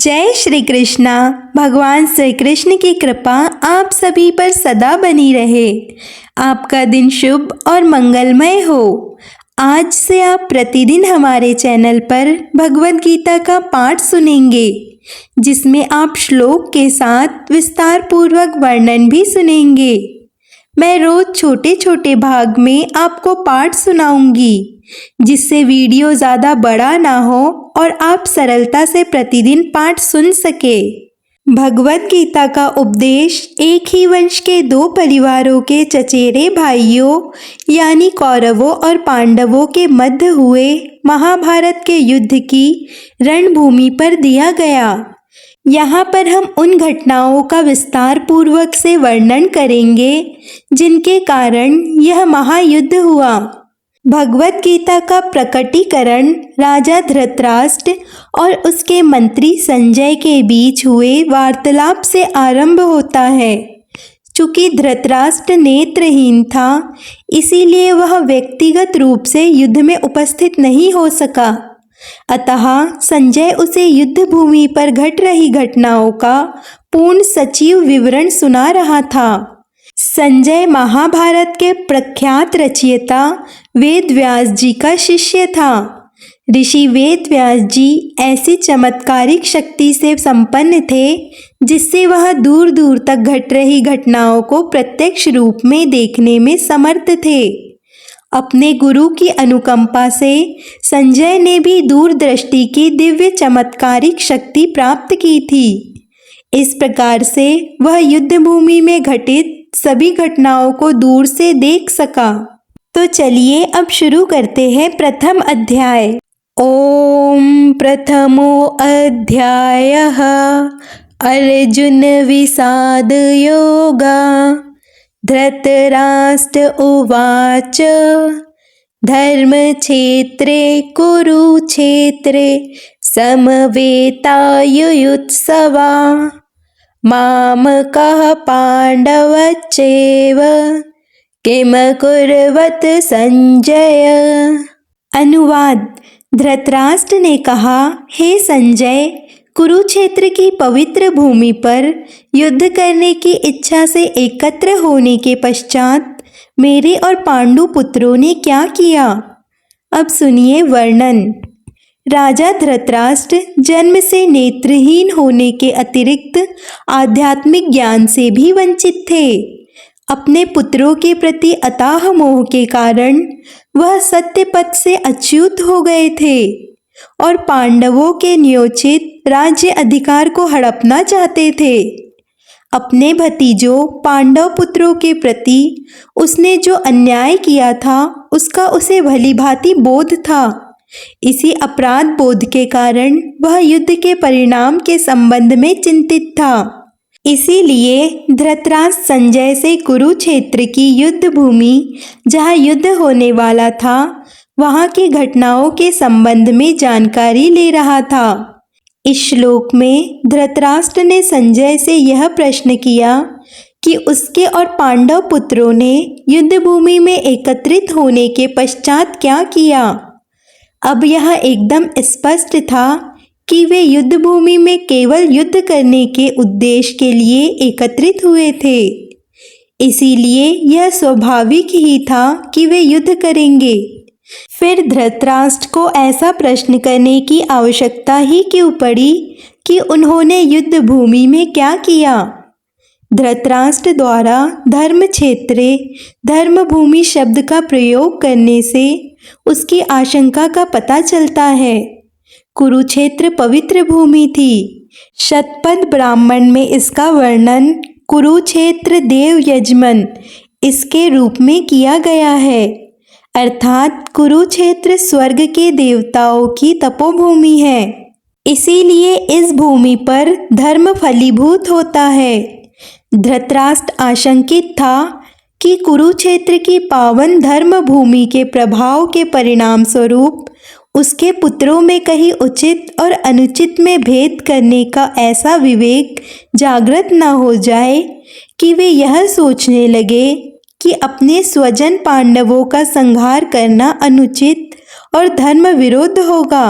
जय श्री कृष्णा। भगवान श्री कृष्ण की कृपा आप सभी पर सदा बनी रहे। आपका दिन शुभ और मंगलमय हो। आज से आप प्रतिदिन हमारे चैनल पर भगवत गीता का पाठ सुनेंगे, जिसमें आप श्लोक के साथ विस्तार पूर्वक वर्णन भी सुनेंगे। मैं रोज छोटे छोटे भाग में आपको पाठ सुनाऊंगी, जिससे वीडियो ज़्यादा बड़ा ना हो और आप सरलता से प्रतिदिन पाठ सुन सके। भगवत गीता का उपदेश एक ही वंश के दो परिवारों के चचेरे भाइयों यानी कौरवों और पांडवों के मध्य हुए महाभारत के युद्ध की रणभूमि पर दिया गया। यहाँ पर हम उन घटनाओं का विस्तार पूर्वक से वर्णन करेंगे जिनके कारण यह महायुद्ध हुआ। भगवत गीता का प्रकटीकरण राजा धृतराष्ट्र और उसके मंत्री संजय के बीच हुए वार्तालाप से आरंभ होता है। चूंकि धृतराष्ट्र नेत्रहीन था, इसीलिए वह व्यक्तिगत रूप से युद्ध में उपस्थित नहीं हो सका। अतः संजय उसे युद्ध भूमि पर घट रही घटनाओं का पूर्ण सचिव विवरण सुना रहा था। संजय महाभारत के प्रख्यात रचयिता वेद व्यास जी का शिष्य था। ऋषि वेद व्यास जी ऐसी चमत्कारिक शक्ति से संपन्न थे, जिससे वह दूर दूर तक घट रही घटनाओं को प्रत्यक्ष रूप में देखने में समर्थ थे। अपने गुरु की अनुकंपा से संजय ने भी दूरदृष्टि की दिव्य चमत्कारिक शक्ति प्राप्त की थी। इस प्रकार से वह युद्ध भूमि में घटित सभी घटनाओं को दूर से देख सका। तो चलिए अब शुरू करते हैं प्रथम अध्याय। ओम प्रथमो अध्यायः अर्जुन विषाद योगा। धृतराष्ट्र उवाच धर्मक्षेत्रे कुरुक्षेत्रे समवेतायुयुत्सवा मामकः पांडवश्चैव किम कुर्वत संजय। अनुवाद। धृतराष्ट्र ने कहा, हे संजय, कुरुक्षेत्र की पवित्र भूमि पर युद्ध करने की इच्छा से एकत्र होने के पश्चात मेरे और पांडु पुत्रों ने क्या किया। अब सुनिए वर्णन। राजा धृतराष्ट्र जन्म से नेत्रहीन होने के अतिरिक्त आध्यात्मिक ज्ञान से भी वंचित थे। अपने पुत्रों के प्रति अथाह मोह के कारण वह सत्य पथ से अच्युत हो गए थे और पांडवों के न्योचित राज्य अधिकार को हड़पना चाहते थे। अपने भतीजों पांडव पुत्रों के प्रति उसने जो अन्याय किया था, उसका उसे भलीभांति बोध था। इसी अपराध बोध के कारण वह युद्ध के परिणाम के संबंध में चिंतित था। इसीलिए धृतराष्ट्र संजय से कुरुक्षेत्र की युद्ध भूमि, जहाँ युद्ध होने वाला था, वहाँ की घटनाओं के संबंध में जानकारी ले रहा था। इस श्लोक में धृतराष्ट्र ने संजय से यह प्रश्न किया कि उसके और पांडव पुत्रों ने युद्ध भूमि में एकत्रित होने के पश्चात क्या किया। अब यह एकदम स्पष्ट था कि वे युद्ध भूमि में केवल युद्ध करने के उद्देश्य के लिए एकत्रित हुए थे। इसीलिए यह स्वाभाविक ही था कि वे युद्ध करेंगे। फिर धृतराष्ट्र को ऐसा प्रश्न करने की आवश्यकता ही क्यों पड़ी कि उन्होंने युद्ध भूमि में क्या किया। धृतराष्ट्र द्वारा धर्म क्षेत्रे धर्म भूमि शब्द का प्रयोग करने से उसकी आशंका का पता चलता है। कुरुक्षेत्र पवित्र भूमि थी। शतपथ ब्राह्मण में इसका वर्णन कुरुक्षेत्र देव यजमन इसके रूप में किया गया है, अर्थात कुरुक्षेत्र स्वर्ग के देवताओं की तपोभूमि है। इसीलिए इस भूमि पर धर्म फलीभूत होता है। धृतराष्ट्र आशंकित था कि कुरुक्षेत्र की पावन धर्म भूमि के प्रभाव के परिणाम स्वरूप उसके पुत्रों में कहीं उचित और अनुचित में भेद करने का ऐसा विवेक जागृत न हो जाए कि वे यह सोचने लगे कि अपने स्वजन पांडवों का संहार करना अनुचित और धर्म विरुद्ध होगा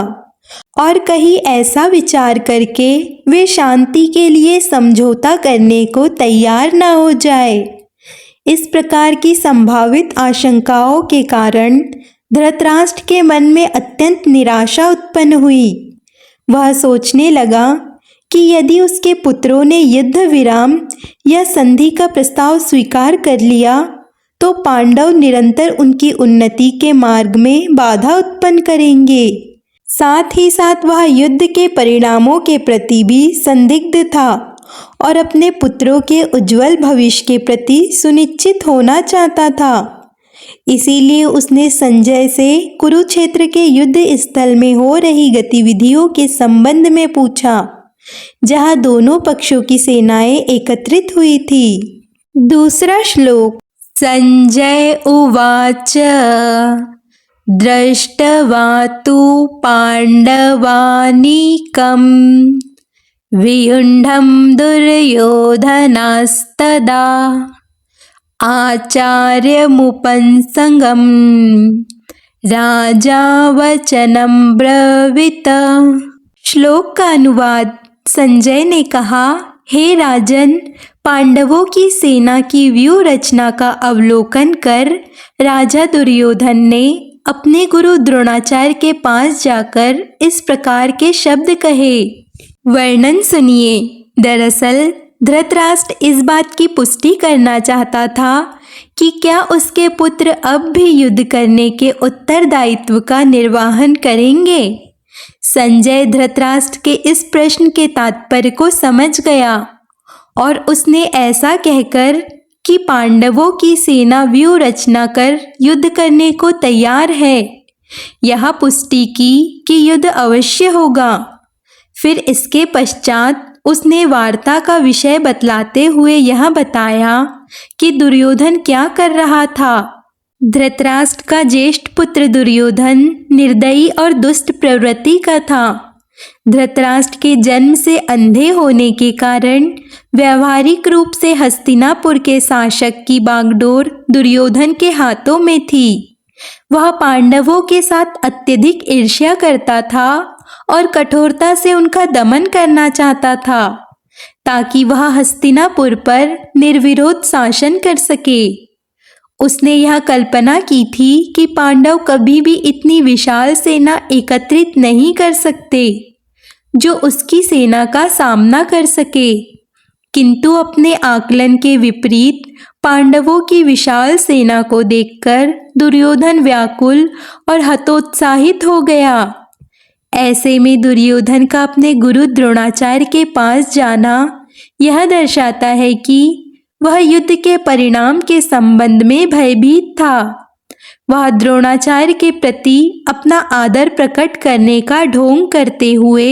और कहीं ऐसा विचार करके वे शांति के लिए समझौता करने को तैयार न हो जाए। इस प्रकार की संभावित आशंकाओं के कारण धृतराष्ट्र के मन में अत्यंत निराशा उत्पन्न हुई। वह सोचने लगा कि यदि उसके पुत्रों ने युद्ध विराम या संधि का प्रस्ताव स्वीकार कर लिया तो पांडव निरंतर उनकी उन्नति के मार्ग में बाधा उत्पन्न करेंगे। साथ ही साथ वह युद्ध के परिणामों के प्रति भी संदिग्ध था और अपने पुत्रों के उज्जवल भविष्य के प्रति सुनिश्चित होना चाहता था। इसीलिए उसने संजय से कुरुक्षेत्र के युद्ध स्थल में हो रही गतिविधियों के संबंध में पूछा, जहां दोनों पक्षों की सेनाएं एकत्रित हुई थी। दूसरा श्लोक। संजय उवाच दृष्ट्वा तु पाण्डवानीकं वियुण्ढं दुर्योधनास्तदा आचार्यमुपसंगं राजा वचनं ब्रवीत। श्लोक का अनुवाद। संजय ने कहा, हे राजन, पांडवों की सेना की व्यूह रचना का अवलोकन कर राजा दुर्योधन ने अपने गुरु द्रोणाचार्य के पास जाकर इस प्रकार के शब्द कहे। वर्णन सुनिए। दरअसल धृतराष्ट्र इस बात की पुष्टि करना चाहता था कि क्या उसके पुत्र अब भी युद्ध करने के उत्तरदायित्व का निर्वहन करेंगे। संजय धृतराष्ट्र के इस प्रश्न के तात्पर्य को समझ गया और उसने ऐसा कहकर कि पांडवों की सेना व्यूह रचना कर युद्ध करने को तैयार है, यह पुष्टि की कि युद्ध अवश्य होगा। फिर इसके पश्चात उसने वार्ता का विषय बतलाते हुए यह बताया कि दुर्योधन क्या कर रहा था। धृतराष्ट्र का ज्येष्ठ पुत्र दुर्योधन निर्दयी और दुष्ट प्रवृत्ति का था। धृतराष्ट्र के जन्म से अंधे होने के कारण व्यावहारिक रूप से हस्तिनापुर के शासक की बागडोर दुर्योधन के हाथों में थी। वह पांडवों के साथ अत्यधिक ईर्ष्या करता था और कठोरता से उनका दमन करना चाहता था ताकि वह हस्तिनापुर पर निर्विरोध शासन कर सके। उसने यह कल्पना की थी कि पांडव कभी भी इतनी विशाल सेना एकत्रित नहीं कर सकते जो उसकी सेना का सामना कर सके, किंतु अपने आकलन के विपरीत पांडवों की विशाल सेना को देखकर दुर्योधन व्याकुल और हतोत्साहित हो गया। ऐसे में दुर्योधन का अपने गुरु द्रोणाचार्य के पास जाना यह दर्शाता है कि वह युद्ध के परिणाम के संबंध में भयभीत था। वह द्रोणाचार्य के प्रति अपना आदर प्रकट करने का ढोंग करते हुए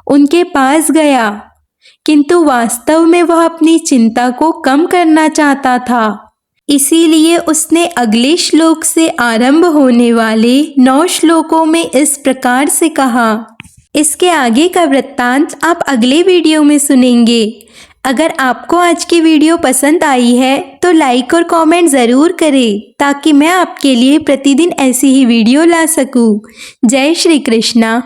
उनके पास गया, किंतु वास्तव में वह अपनी चिंता को कम करना चाहता था। इसीलिए उसने अगले श्लोक से आरंभ होने वाले 9 श्लोकों में इस प्रकार से कहा। इसके आगे का वृत्तांत आप अगले वीडियो में सुनेंगे। अगर आपको आज की वीडियो पसंद आई है तो लाइक और कमेंट ज़रूर करें ताकि मैं आपके लिए प्रतिदिन ऐसी ही वीडियो ला सकूं। जय श्री कृष्णा।